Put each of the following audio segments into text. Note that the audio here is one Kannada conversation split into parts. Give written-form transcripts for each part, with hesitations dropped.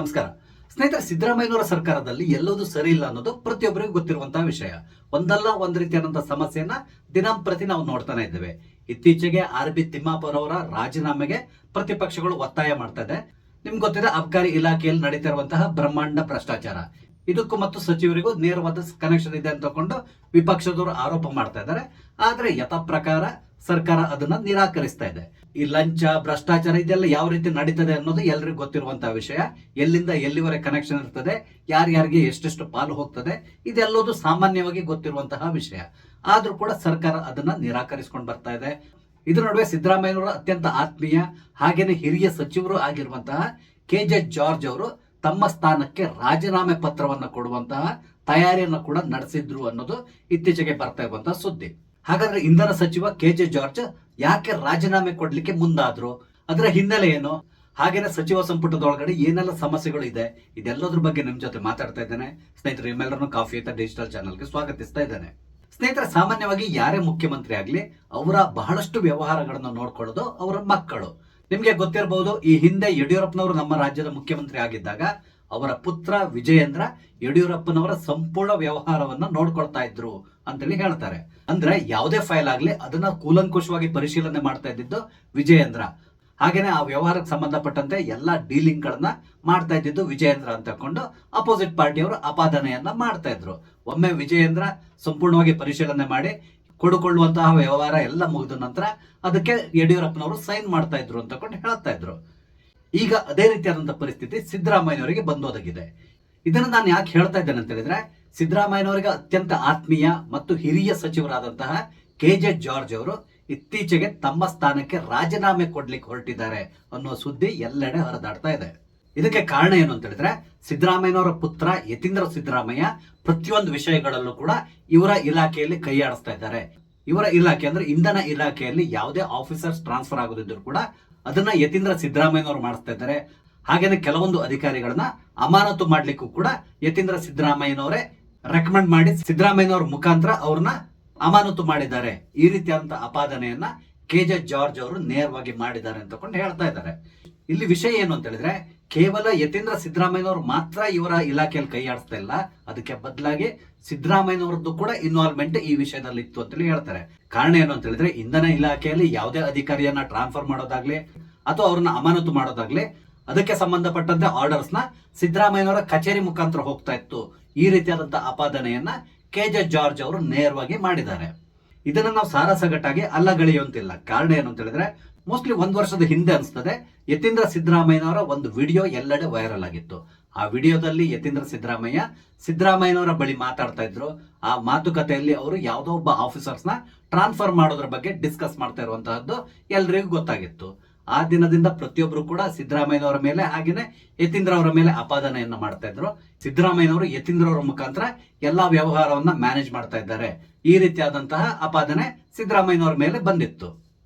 ನಮಸ್ಕಾರ ಸ್ನೇಹಿತರೆ, ಸಿದ್ದರಾಮಯ್ಯನವರ ಸರ್ಕಾರದಲ್ಲಿ ಎಲ್ಲವೂ ಸರಿ ಇಲ್ಲ ಅನ್ನೋದು ಪ್ರತಿಯೊಬ್ಬರಿಗೂ ಗೊತ್ತಿರುವಂತಹ ವಿಷಯ. ಒಂದಲ್ಲ ಒಂದು ರೀತಿಯಾದಂತಹ ಸಮಸ್ಯೆಯನ್ನ ದಿನಂಪ್ರತಿ ನಾವು ನೋಡ್ತಾನೆ ಇದ್ದೇವೆ. ಇತ್ತೀಚೆಗೆ ಆರ್.ಬಿ. ತಿಮ್ಮಾಪುರ್ ಅವರ ರಾಜೀನಾಮೆಗೆ ಪ್ರತಿಪಕ್ಷಗಳು ಒತ್ತಾಯ ಮಾಡ್ತಾ ಇದೆ. ನಿಮ್ಗೆ ಗೊತ್ತಿದೆ, ಅಬಕಾರಿ ಇಲಾಖೆಯಲ್ಲಿ ನಡೀತಿರುವಂತಹ ಬ್ರಹ್ಮಾಂಡ ಭ್ರಷ್ಟಾಚಾರ, ಇದಕ್ಕೂ ಮತ್ತು ಸಚಿವರಿಗೂ ನೇರವಾದ ಕನೆಕ್ಷನ್ ಇದೆ ಅಂತ ತಗೊಂಡು ವಿಪಕ್ಷದವರು ಆರೋಪ ಮಾಡ್ತಾ ಇದ್ದಾರೆ. ಆದ್ರೆ ಯಥಾ ಪ್ರಕಾರ ಸರ್ಕಾರ ಅದನ್ನ ನಿರಾಕರಿಸ್ತಾ ಇದೆ. ಈ ಲಂಚ, ಭ್ರಷ್ಟಾಚಾರ ಇದೆಲ್ಲ ಯಾವ ರೀತಿ ನಡೀತದೆ ಅನ್ನೋದು ಎಲ್ರಿಗೂ ಗೊತ್ತಿರುವಂತಹ ವಿಷಯ. ಎಲ್ಲಿಂದ ಎಲ್ಲಿವರೆಗೆ ಕನೆಕ್ಷನ್ ಇರ್ತದೆ, ಯಾರ್ಯಾರಿಗೆ ಎಷ್ಟೆಷ್ಟು ಪಾಲು ಹೋಗ್ತದೆ, ಇದೆಲ್ಲದು ಸಾಮಾನ್ಯವಾಗಿ ಗೊತ್ತಿರುವಂತಹ ವಿಷಯ. ಆದ್ರೂ ಕೂಡ ಸರ್ಕಾರ ಅದನ್ನ ನಿರಾಕರಿಸಿಕೊಂಡು ಬರ್ತಾ ಇದೆ. ಇದರ ನಡುವೆ ಸಿದ್ದರಾಮಯ್ಯನವರ ಅತ್ಯಂತ ಆತ್ಮೀಯ ಹಾಗೇನೆ ಹಿರಿಯ ಸಚಿವರು ಆಗಿರುವಂತಹ ಕೆ.ಜೆ. ಜಾರ್ಜ್ ಅವರು ತಮ್ಮ ಸ್ಥಾನಕ್ಕೆ ರಾಜೀನಾಮೆ ಪತ್ರವನ್ನು ಕೊಡುವಂತಹ ತಯಾರಿಯನ್ನು ಕೂಡ ನಡೆಸಿದ್ರು ಅನ್ನೋದು ಇತ್ತೀಚೆಗೆ ಬರ್ತಾ ಇರುವಂತಹ ಸುದ್ದಿ. ಹಾಗಾದ್ರೆ ಇಂಧನ ಸಚಿವ ಕೆ.ಜೆ. ಜಾರ್ಜ್ ಯಾಕೆ ರಾಜೀನಾಮೆ ಕೊಡ್ಲಿಕ್ಕೆ ಮುಂದಾದ್ರು, ಅದರ ಹಿನ್ನೆಲೆ ಏನು, ಹಾಗೇನೆ ಸಚಿವ ಸಂಪುಟದೊಳಗಡೆ ಏನೆಲ್ಲ ಸಮಸ್ಯೆಗಳು ಇದೆ, ಇದೆಲ್ಲದ್ರ ಬಗ್ಗೆ ನಿಮ್ ಜೊತೆ ಮಾತಾಡ್ತಾ ಇದ್ದೇನೆ. ಸ್ನೇಹಿತರೆ, ನಿಮ್ಮೆಲ್ಲರನ್ನು ಕಾಫಿ ಅಂತ ಡಿಜಿಟಲ್ ಚಾನಲ್ಗೆ ಸ್ವಾಗತಿಸ್ತಾ ಇದ್ದೇನೆ. ಸ್ನೇಹಿತರೆ, ಸಾಮಾನ್ಯವಾಗಿ ಯಾರೇ ಮುಖ್ಯಮಂತ್ರಿ ಆಗ್ಲಿ ಅವರ ಬಹಳಷ್ಟು ವ್ಯವಹಾರಗಳನ್ನು ನೋಡ್ಕೊಳ್ಳೋದು ಅವರ ಮಕ್ಕಳು. ನಿಮ್ಗೆ ಗೊತ್ತಿರಬಹುದು, ಈ ಹಿಂದೆ ಯಡಿಯೂರಪ್ಪನವರು ನಮ್ಮ ರಾಜ್ಯದ ಮುಖ್ಯಮಂತ್ರಿ ಆಗಿದ್ದಾಗ ಅವರ ಪುತ್ರ ವಿಜಯೇಂದ್ರ ಯಡಿಯೂರಪ್ಪನವರ ಸಂಪೂರ್ಣ ವ್ಯವಹಾರವನ್ನ ನೋಡ್ಕೊಳ್ತಾ ಇದ್ರು ಅಂತೇಳಿ ಹೇಳ್ತಾರೆ. ಅಂದ್ರೆ ಯಾವುದೇ ಫೈಲ್ ಆಗ್ಲಿ ಅದನ್ನ ಕೂಲಂಕುಷವಾಗಿ ಪರಿಶೀಲನೆ ಮಾಡ್ತಾ ಇದ್ದಿದ್ದು ವಿಜಯೇಂದ್ರ. ಹಾಗೇನೆ ಆ ವ್ಯವಹಾರಕ್ಕೆ ಸಂಬಂಧಪಟ್ಟಂತೆ ಎಲ್ಲಾ ಡೀಲಿಂಗ್ ಗಳನ್ನ ಮಾಡ್ತಾ ಇದ್ದಿದ್ದು ವಿಜಯೇಂದ್ರ ಅಂತ ಕೊಂಡು ಅಪೋಸಿಟ್ ಪಾರ್ಟಿಯವರು ಅಪಾದನೆಯನ್ನ ಮಾಡ್ತಾ ಇದ್ರು. ಒಮ್ಮೆ ವಿಜಯೇಂದ್ರ ಸಂಪೂರ್ಣವಾಗಿ ಪರಿಶೀಲನೆ ಮಾಡಿ ಕೊಡುಕೊಳ್ಳುವಂತಹ ವ್ಯವಹಾರ ಎಲ್ಲ ಮುಗಿದ ನಂತರ ಅದಕ್ಕೆ ಯಡಿಯೂರಪ್ಪನವರು ಸೈನ್ ಮಾಡ್ತಾ ಇದ್ರು ಅಂತ ಕೊಂಡು ಹೇಳ್ತಾ ಇದ್ರು. ಈಗ ಅದೇ ರೀತಿಯಾದಂತಹ ಪರಿಸ್ಥಿತಿ ಸಿದ್ದರಾಮಯ್ಯನವರಿಗೆ ಬಂದೋದಗಿದೆ. ಇದನ್ನು ನಾನು ಯಾಕೆ ಹೇಳ್ತಾ ಇದ್ದೇನೆ ಅಂತ ಹೇಳಿದ್ರೆ, ಸಿದ್ದರಾಮಯ್ಯನವರಿಗೆ ಅತ್ಯಂತ ಆತ್ಮೀಯ ಮತ್ತು ಹಿರಿಯ ಸಚಿವರಾದಂತಹ ಕೆ.ಜೆ. ಜಾರ್ಜ್ ಅವರು ಇತ್ತೀಚೆಗೆ ತಮ್ಮ ಸ್ಥಾನಕ್ಕೆ ರಾಜೀನಾಮೆ ಕೊಡ್ಲಿಕ್ಕೆ ಹೊರಟಿದ್ದಾರೆ ಅನ್ನೋ ಸುದ್ದಿ ಎಲ್ಲೆಡೆ ಹರಿದಾಡ್ತಾ ಇದೆ. ಇದಕ್ಕೆ ಕಾರಣ ಏನು ಅಂತ ಹೇಳಿದ್ರೆ, ಸಿದ್ದರಾಮಯ್ಯನವರ ಪುತ್ರ ಯತೀಂದ್ರ ಸಿದ್ದರಾಮಯ್ಯ ಪ್ರತಿಯೊಂದು ವಿಷಯಗಳಲ್ಲೂ ಕೂಡ ಇವರ ಇಲಾಖೆಯಲ್ಲಿ ಕೈ ಆಡಿಸ್ತಾ ಇದ್ದಾರೆ. ಇವರ ಇಲಾಖೆ ಅಂದ್ರೆ ಇಂಧನ ಇಲಾಖೆಯಲ್ಲಿ ಯಾವುದೇ ಆಫೀಸರ್ಸ್ ಟ್ರಾನ್ಸ್ಫರ್ ಆಗೋದಿದ್ರು ಕೂಡ ಅದನ್ನ ಯತೀಂದ್ರ ಸಿದ್ದರಾಮಯ್ಯನವರು ಮಾಡಿಸ್ತಾ ಇದ್ದಾರೆ. ಹಾಗೇನೆ ಕೆಲವೊಂದು ಅಧಿಕಾರಿಗಳನ್ನ ಅಮಾನತು ಮಾಡ್ಲಿಕ್ಕೂ ಕೂಡ ಯತೀಂದ್ರ ಸಿದ್ದರಾಮಯ್ಯನವರೇ ರೆಕಮೆಂಡ್ ಮಾಡಿ ಸಿದ್ದರಾಮಯ್ಯನವರ ಮುಖಾಂತರ ಅವ್ರನ್ನ ಅಮಾನತು ಮಾಡಿದ್ದಾರೆ. ಈ ರೀತಿಯಾದಂತಹ ಅಪಾದನೆಯನ್ನ ಕೆ.ಜೆ. ಜಾರ್ಜ್ ಅವರು ನೇರವಾಗಿ ಮಾಡಿದ್ದಾರೆ ಅಂತ ಕೊಂಡು ಹೇಳ್ತಾ ಇದ್ದಾರೆ. ಇಲ್ಲಿ ವಿಷಯ ಏನು ಅಂತ ಹೇಳಿದ್ರೆ, ಕೇವಲ ಯತೀಂದ್ರ ಸಿದ್ದರಾಮಯ್ಯನವರು ಮಾತ್ರ ಇವರ ಇಲಾಖೆಯಲ್ಲಿ ಕೈ ಆಡಿಸ್ತಾ ಇಲ್ಲ, ಅದಕ್ಕೆ ಬದಲಾಗಿ ಸಿದ್ದರಾಮಯ್ಯನವರದ್ದು ಕೂಡ ಇನ್ವಾಲ್ವ್ಮೆಂಟ್ ಈ ವಿಷಯದಲ್ಲಿ ಇತ್ತು ಅಂತೇಳಿ ಹೇಳ್ತಾರೆ. ಕಾರಣ ಏನು ಅಂತ ಹೇಳಿದ್ರೆ, ಇಂಧನ ಇಲಾಖೆಯಲ್ಲಿ ಯಾವುದೇ ಅಧಿಕಾರಿಯನ್ನ ಟ್ರಾನ್ಸ್ಫರ್ ಮಾಡೋದಾಗ್ಲಿ ಅಥವಾ ಅವ್ರನ್ನ ಅಮಾನತು ಮಾಡೋದಾಗ್ಲಿ ಅದಕ್ಕೆ ಸಂಬಂಧಪಟ್ಟಂತೆ ಆರ್ಡರ್ಸ್ ನ ಸಿದ್ದರಾಮಯ್ಯನವರ ಕಚೇರಿ ಮುಖಾಂತರ ಹೋಗ್ತಾ ಇತ್ತು. ಈ ರೀತಿಯಾದಂತಹ ಅಪಾದನೆಯನ್ನ ಕೆ.ಜೆ. ಜಾರ್ಜ್ ಅವರು ನೇರವಾಗಿ ಮಾಡಿದ್ದಾರೆ. ಇದನ್ನ ನಾವು ಸಾರಾಸಗಟ್ಟಾಗಿ ಅಲ್ಲಗಳೆಯುವಂತಿಲ್ಲ. ಕಾರಣ ಏನು ಅಂತ ಹೇಳಿದ್ರೆ, ಮೋಸ್ಟ್ಲಿ 1 ವರ್ಷದ ಹಿಂದೆ ಅನಿಸ್ತದೆ, ಯತೀಂದ್ರ ಸಿದ್ದರಾಮಯ್ಯನವರ ಒಂದು ವಿಡಿಯೋ ಎಲ್ಲೆಡೆ ವೈರಲ್ ಆಗಿತ್ತು. ಆ ವಿಡಿಯೋದಲ್ಲಿ ಯತೀಂದ್ರ ಸಿದ್ದರಾಮಯ್ಯನವರ ಬಳಿ ಮಾತಾಡ್ತಾ ಇದ್ರು. ಆ ಮಾತುಕತೆಯಲ್ಲಿ ಅವರು ಯಾವುದೋ ಒಬ್ಬ ಆಫೀಸರ್ಸ್ ನ ಟ್ರಾನ್ಸ್ಫರ್ ಮಾಡೋದ್ರ ಬಗ್ಗೆ ಡಿಸ್ಕಸ್ ಮಾಡ್ತಾ ಇರುವಂತಹದ್ದು ಎಲ್ರಿಗೂ ಗೊತ್ತಾಗಿತ್ತು. ಆ ದಿನದಿಂದ ಪ್ರತಿಯೊಬ್ರು ಕೂಡ ಸಿದ್ದರಾಮಯ್ಯನವರ ಮೇಲೆ ಹಾಗೇನೆ ಯತೀಂದ್ರ ಅವರ ಮೇಲೆ ಅಪಾದನೆಯನ್ನ ಮಾಡ್ತಾ ಇದ್ರು. ಸಿದ್ದರಾಮಯ್ಯನವರು ಯತೀಂದ್ರ ಅವರ ಮುಖಾಂತರ ಎಲ್ಲಾ ವ್ಯವಹಾರವನ್ನ ಮ್ಯಾನೇಜ್ ಮಾಡ್ತಾ ಇದ್ದಾರೆ. ಈ ರೀತಿಯಾದಂತಹ ಅಪಾದನೆ ಸಿದ್ದರಾಮಯ್ಯನವರ ಮೇಲೆ ಬಂದಿತ್ತು.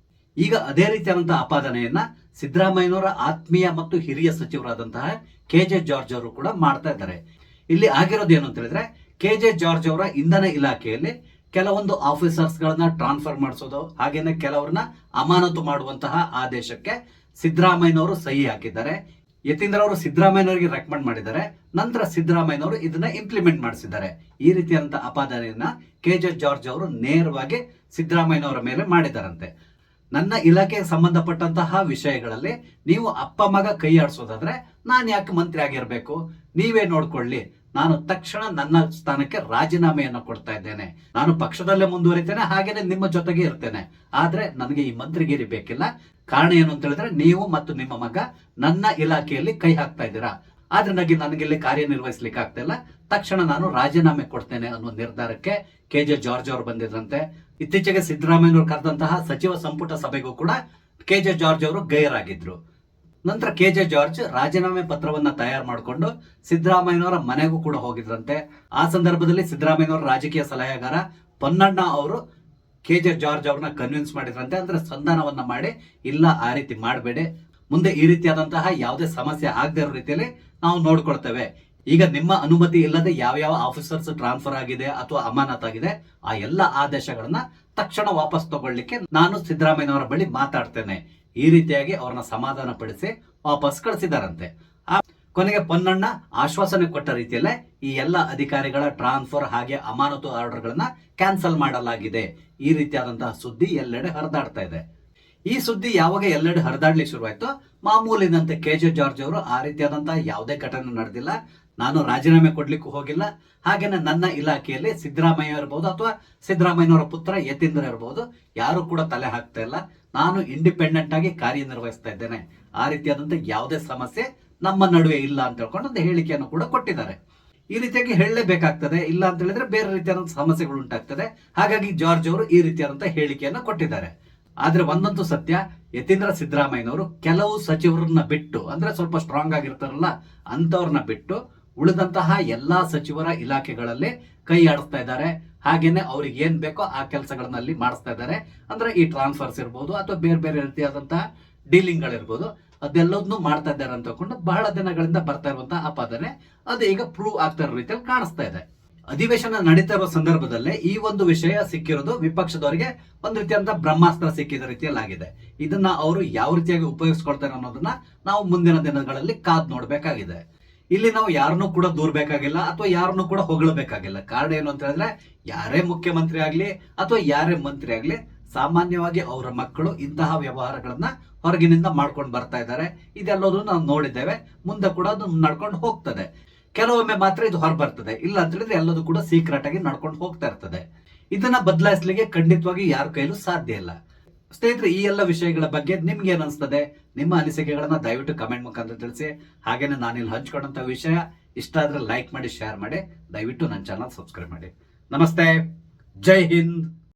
ಈಗ ಅದೇ ರೀತಿಯಾದಂತಹ ಅಪಾದನೆಯನ್ನ ಸಿದ್ದರಾಮಯ್ಯನವರ ಆತ್ಮೀಯ ಮತ್ತು ಹಿರಿಯ ಸಚಿವರಾದಂತಹ ಕೆ.ಜೆ. ಜಾರ್ಜ್ ಅವರು ಕೂಡ ಮಾಡ್ತಾ ಇದ್ದಾರೆ. ಇಲ್ಲಿ ಆಗಿರೋದು ಏನು ಅಂತ ಹೇಳಿದ್ರೆ, ಕೆ.ಜೆ. ಜಾರ್ಜ್ ಅವರ ಇಂಧನ ಇಲಾಖೆಯಲ್ಲಿ ಕೆಲವೊಂದು ಆಫೀಸರ್ಸ್ ಗಳನ್ನ ಟ್ರಾನ್ಸ್ಫರ್ ಮಾಡಿಸೋದು ಹಾಗೇನೆ ಕೆಲವರನ್ನ ಅಮಾನತು ಮಾಡುವಂತಹ ಆದೇಶಕ್ಕೆ ಸಿದ್ದರಾಮಯ್ಯನವರು ಸಹಿ ಹಾಕಿದ್ದಾರೆ. ಯತೀಂದ್ರ ಅವರು ಸಿದ್ದರಾಮಯ್ಯನವರಿಗೆ ರೆಕಮೆಂಡ್ ಮಾಡಿದ್ದಾರೆ. ನಂತರ ಸಿದ್ದರಾಮಯ್ಯನವರು ಇದನ್ನ ಇಂಪ್ಲಿಮೆಂಟ್ ಮಾಡಿಸಿದ್ದಾರೆ. ಈ ರೀತಿಯಾದಂತಹ ಅಪಾದನೆಯನ್ನ ಕೆ.ಜೆ. ಜಾರ್ಜ್ ಅವರು ನೇರವಾಗಿ ಸಿದ್ದರಾಮಯ್ಯನವರ ಮೇಲೆ ಮಾಡಿದಾರಂತೆ. ನನ್ನ ಇಲಾಖೆಗೆ ಸಂಬಂಧಪಟ್ಟಂತಹ ವಿಷಯಗಳಲ್ಲಿ ನೀವು ಅಪ್ಪ ಮಗ ಕೈ ಆಡಿಸೋದಾದ್ರೆ ನಾನು ಯಾಕೆ ಮಂತ್ರಿ ಆಗಿರ್ಬೇಕು, ನೀವೇ ನೋಡ್ಕೊಳ್ಳಿ, ನಾನು ತಕ್ಷಣ ನನ್ನ ಸ್ಥಾನಕ್ಕೆ ರಾಜೀನಾಮೆಯನ್ನು ಕೊಡ್ತಾ ಇದ್ದೇನೆ, ನಾನು ಪಕ್ಷದಲ್ಲೇ ಮುಂದುವರಿತೇನೆ, ಹಾಗೇನೆ ನಿಮ್ಮ ಜೊತೆಗೆ ಇರ್ತೇನೆ, ಆದ್ರೆ ನನಗೆ ಈ ಮಂತ್ರಿಗಿರಿ ಬೇಕಿಲ್ಲ. ಕಾರಣ ಏನು ಅಂತ ಹೇಳಿದ್ರೆ, ನೀವು ಮತ್ತು ನಿಮ್ಮ ಮಗ ನನ್ನ ಇಲಾಖೆಯಲ್ಲಿ ಕೈ ಹಾಕ್ತಾ ಇದ್ದೀರಾ, ಆದ್ರೆ ನನಗೆ ಇಲ್ಲಿ ಕಾರ್ಯನಿರ್ವಹಿಸ್ಲಿಕ್ಕೆ ಆಗ್ತಾ ಇಲ್ಲ, ತಕ್ಷಣ ನಾನು ರಾಜೀನಾಮೆ ಕೊಡ್ತೇನೆ ಅನ್ನೋ ನಿರ್ಧಾರಕ್ಕೆ ಕೆ.ಜೆ. ಜಾರ್ಜ್ ಅವರು ಬಂದಿದ್ರಂತೆ. ಇತ್ತೀಚೆಗೆ ಸಿದ್ದರಾಮಯ್ಯನವರು ಕರೆದಂತಹ ಸಚಿವ ಸಂಪುಟ ಸಭೆಗೂ ಕೂಡ ಕೆ.ಜೆ. ಜಾರ್ಜ್ ಅವರು ಗೈರಾಗಿದ್ರು. ನಂತರ ಕೆ.ಜೆ. ಜಾರ್ಜ್ ರಾಜೀನಾಮೆ ಪತ್ರವನ್ನ ತಯಾರು ಮಾಡಿಕೊಂಡು ಸಿದ್ದರಾಮಯ್ಯನವರ ಮನೆಗೂ ಕೂಡ ಹೋಗಿದ್ರಂತೆ. ಆ ಸಂದರ್ಭದಲ್ಲಿ ಸಿದ್ದರಾಮಯ್ಯನವರ ರಾಜಕೀಯ ಸಲಹೆಗಾರ ಪೊನ್ನಣ್ಣ ಅವರು ಕೆ.ಜೆ. ಜಾರ್ಜ್ ಅವ್ರನ್ನ ಕನ್ವಿನ್ಸ್ ಮಾಡಿದ್ರಂತೆ. ಅಂದ್ರೆ ಸಂಧಾನವನ್ನ ಮಾಡಿ, ಇಲ್ಲ ಆ ರೀತಿ ಮಾಡಬೇಡಿ, ಮುಂದೆ ಈ ರೀತಿಯಾದಂತಹ ಯಾವುದೇ ಸಮಸ್ಯೆ ಆಗದೆ ಇರೋ ರೀತಿಯಲ್ಲಿ ನಾವು ನೋಡ್ಕೊಳ್ತೇವೆ. ಈಗ ನಿಮ್ಮ ಅನುಮತಿ ಇಲ್ಲದೆ ಯಾವ ಆಫೀಸರ್ಸ್ ಟ್ರಾನ್ಸ್ಫರ್ ಆಗಿದೆ ಅಥವಾ ಅಮಾನತಾಗಿದೆ ಆ ಎಲ್ಲ ಆದೇಶಗಳನ್ನ ತಕ್ಷಣ ವಾಪಸ್ ತಗೊಳ್ಳಿಕ್ಕೆ ನಾನು ಸಿದ್ದರಾಮಯ್ಯನವರ ಬಳಿ ಮಾತಾಡ್ತೇನೆ. ಈ ರೀತಿಯಾಗಿ ಅವ್ರನ್ನ ಸಮಾಧಾನ ಪಡಿಸಿ ವಾಪಸ್ ಕಳಿಸಿದಾರಂತೆ. ಕೊನೆಗೆ ಪೊನ್ನಣ್ಣ ಆಶ್ವಾಸನೆ ಕೊಟ್ಟ ರೀತಿಯಲ್ಲೇ ಈ ಎಲ್ಲ ಅಧಿಕಾರಿಗಳ ಟ್ರಾನ್ಸ್ಫರ್ ಹಾಗೆ ಅಮಾನತು ಆರ್ಡರ್ಗಳನ್ನ ಕ್ಯಾನ್ಸಲ್ ಮಾಡಲಾಗಿದೆ. ಈ ರೀತಿಯಾದಂತಹ ಸುದ್ದಿ ಎಲ್ಲೆಡೆ ಹರಿದಾಡ್ತಾ ಇದೆ. ಈ ಸುದ್ದಿ ಯಾವಾಗ ಎಲ್ಲೆಡೆ ಹರಿದಾಡ್ಲಿಕ್ಕೆ ಶುರುವಾಯ್ತು, ಮಾಮೂಲಿನಂತೆ KJ ಜಾರ್ಜ್ ಅವರು ಆ ರೀತಿಯಾದಂತಹ ಯಾವುದೇ ಘಟನೆ ನಡೆದಿಲ್ಲ, ನಾನು ರಾಜೀನಾಮೆ ಕೊಡ್ಲಿಕ್ಕೂ ಹೋಗಿಲ್ಲ, ಹಾಗೇನೆ ನನ್ನ ಇಲಾಖೆಯಲ್ಲಿ ಸಿದ್ದರಾಮಯ್ಯ ಇರಬಹುದು ಅಥವಾ ಸಿದ್ದರಾಮಯ್ಯನವರ ಪುತ್ರ ಯತೀಂದ್ರ ಇರಬಹುದು, ಯಾರು ಕೂಡ ತಲೆ ಹಾಕ್ತಾ ಇಲ್ಲ, ನಾನು ಇಂಡಿಪೆಂಡೆಂಟ್ ಆಗಿ ಕಾರ್ಯನಿರ್ವಹಿಸ್ತಾ ಇದ್ದೇನೆ, ಆ ರೀತಿಯಾದಂತಹ ಯಾವುದೇ ಸಮಸ್ಯೆ ನಮ್ಮ ನಡುವೆ ಇಲ್ಲ ಅಂತ ಹೇಳ್ಕೊಂಡು ಒಂದು ಹೇಳಿಕೆಯನ್ನು ಕೂಡ ಕೊಟ್ಟಿದ್ದಾರೆ. ಈ ರೀತಿಯಾಗಿ ಹೇಳಲೇಬೇಕಾಗ್ತದೆ, ಇಲ್ಲ ಅಂತ ಹೇಳಿದ್ರೆ ಬೇರೆ ರೀತಿಯಾದಂತಹ ಸಮಸ್ಯೆಗಳು ಉಂಟಾಗ್ತದೆ. ಹಾಗಾಗಿ ಜಾರ್ಜ್ ಅವರು ಈ ರೀತಿಯಾದಂತಹ ಹೇಳಿಕೆಯನ್ನು ಕೊಟ್ಟಿದ್ದಾರೆ. ಆದ್ರೆ ಒಂದಂತೂ ಸತ್ಯ, ಯತೀಂದ್ರ ಸಿದ್ದರಾಮಯ್ಯನವರು ಕೆಲವು ಸಚಿವರನ್ನ ಬಿಟ್ಟು, ಅಂದ್ರೆ ಸ್ವಲ್ಪ ಸ್ಟ್ರಾಂಗ್ ಆಗಿರ್ತಾರಲ್ಲ ಅಂತವ್ರನ್ನ ಬಿಟ್ಟು ಉಳಿದಂತಹ ಎಲ್ಲಾ ಸಚಿವರ ಇಲಾಖೆಗಳಲ್ಲಿ ಕೈ ಆಡಿಸ್ತಾ ಇದ್ದಾರೆ. ಹಾಗೇನೆ ಅವ್ರಿಗೆ ಏನ್ ಬೇಕೋ ಆ ಕೆಲಸಗಳನ್ನ ಅಲ್ಲಿ ಮಾಡಿಸ್ತಾ ಇದ್ದಾರೆ. ಅಂದ್ರೆ ಈ ಟ್ರಾನ್ಸ್ಫರ್ಸ್ ಇರ್ಬೋದು ಅಥವಾ ಬೇರೆ ಬೇರೆ ರೀತಿಯಾದಂತಹ ಡೀಲಿಂಗ್ ಗಳಿರ್ಬೋದು, ಅದೆಲ್ಲದನ್ನು ಮಾಡ್ತಾ ಇದ್ದಾರೆ ಅಂತ ಹೇಳ್ಕೊಂಡು ಬಹಳ ದಿನಗಳಿಂದ ಬರ್ತಾ ಇರುವಂತಹ ಆಪಾದನೆ ಅದು ಈಗ ಪ್ರೂವ್ ಆಗ್ತಾ ಇರೋ ರೀತಿಯಲ್ಲಿ ಕಾಣಿಸ್ತಾ ಇದೆ. ಅಧಿವೇಶನ ನಡೀತಾ ಇರುವ ಸಂದರ್ಭದಲ್ಲೇ ಈ ಒಂದು ವಿಷಯ ಸಿಕ್ಕಿರೋದು ವಿಪಕ್ಷದವರಿಗೆ ಒಂದು ರೀತಿಯಂತ ಬ್ರಹ್ಮಾಸ್ತ್ರ ಸಿಕ್ಕಿದ ರೀತಿಯಲ್ಲಿ ಆಗಿದೆ. ಇದನ್ನ ಅವರು ಯಾವ ರೀತಿಯಾಗಿ ಉಪಯೋಗಿಸ್ಕೊಳ್ತಾರೆ ಅನ್ನೋದನ್ನ ನಾವು ಮುಂದಿನ ದಿನಗಳಲ್ಲಿ ಕಾದ್ ನೋಡ್ಬೇಕಾಗಿದೆ. ಇಲ್ಲಿ ನಾವು ಯಾರನ್ನೂ ಕೂಡ ದೂರ್ಬೇಕಾಗಿಲ್ಲ ಅಥವಾ ಯಾರನ್ನೂ ಕೂಡ ಹೊಗಳಬೇಕಾಗಿಲ್ಲ. ಕಾರಣ ಏನು ಅಂತ ಹೇಳಿದ್ರೆ, ಯಾರೇ ಮುಖ್ಯಮಂತ್ರಿ ಆಗ್ಲಿ ಅಥವಾ ಯಾರೇ ಮಂತ್ರಿ ಆಗ್ಲಿ, ಸಾಮಾನ್ಯವಾಗಿ ಅವರ ಮಕ್ಕಳು ಇಂತಹ ವ್ಯವಹಾರಗಳನ್ನ ಹೊರಗಿನಿಂದ ಮಾಡ್ಕೊಂಡು ಬರ್ತಾ ಇದ್ದಾರೆ. ಇದೆಲ್ಲದೂ ನಾವು ನೋಡಿದ್ದೇವೆ, ಮುಂದೆ ಕೂಡ ಅದು ನಡ್ಕೊಂಡು ಹೋಗ್ತದೆ. ಕೆಲವೊಮ್ಮೆ ಮಾತ್ರ ಇದು ಹೊರ ಬರ್ತದೆ, ಇಲ್ಲ ಅಂತ ಹೇಳಿದ್ರೆ ಎಲ್ಲದೂ ಕೂಡ ಸೀಕ್ರೆಟ್ ಆಗಿ ನಡ್ಕೊಂಡು ಹೋಗ್ತಾ ಇರ್ತದೆ. ಇದನ್ನ ಬದಲಾಯಿಸಲಿಕ್ಕೆ ಖಂಡಿತವಾಗಿ ಯಾರ ಕೈಲೂ ಸಾಧ್ಯ ಇಲ್ಲ. ಸ್ನೇಹಿತರೆ, ಈ ಎಲ್ಲ ವಿಷಯಗಳ ಬಗ್ಗೆ ನಿಮ್ಗೆ ಏನ್ ಅನ್ಸ್ತದೆ? ನಿಮ್ಮ ಅನಿಸಿಕೆಗಳನ್ನ ದಯವಿಟ್ಟು ಕಮೆಂಟ್ ಮುಖಾಂತರ ತಿಳಿಸಿ. ಹಾಗೇನೆ ನಾನಿಲ್ಲಿ ಹಂಚ್ಕೊಂಡಂತ ವಿಷಯ ಇಷ್ಟ ಆದ್ರೆ ಲೈಕ್ ಮಾಡಿ, ಶೇರ್ ಮಾಡಿ, ದಯವಿಟ್ಟು ನನ್ನ ಚಾನಲ್ ಸಬ್ಸ್ಕ್ರೈಬ್ ಮಾಡಿ. ನಮಸ್ತೆ, ಜೈ ಹಿಂದ್.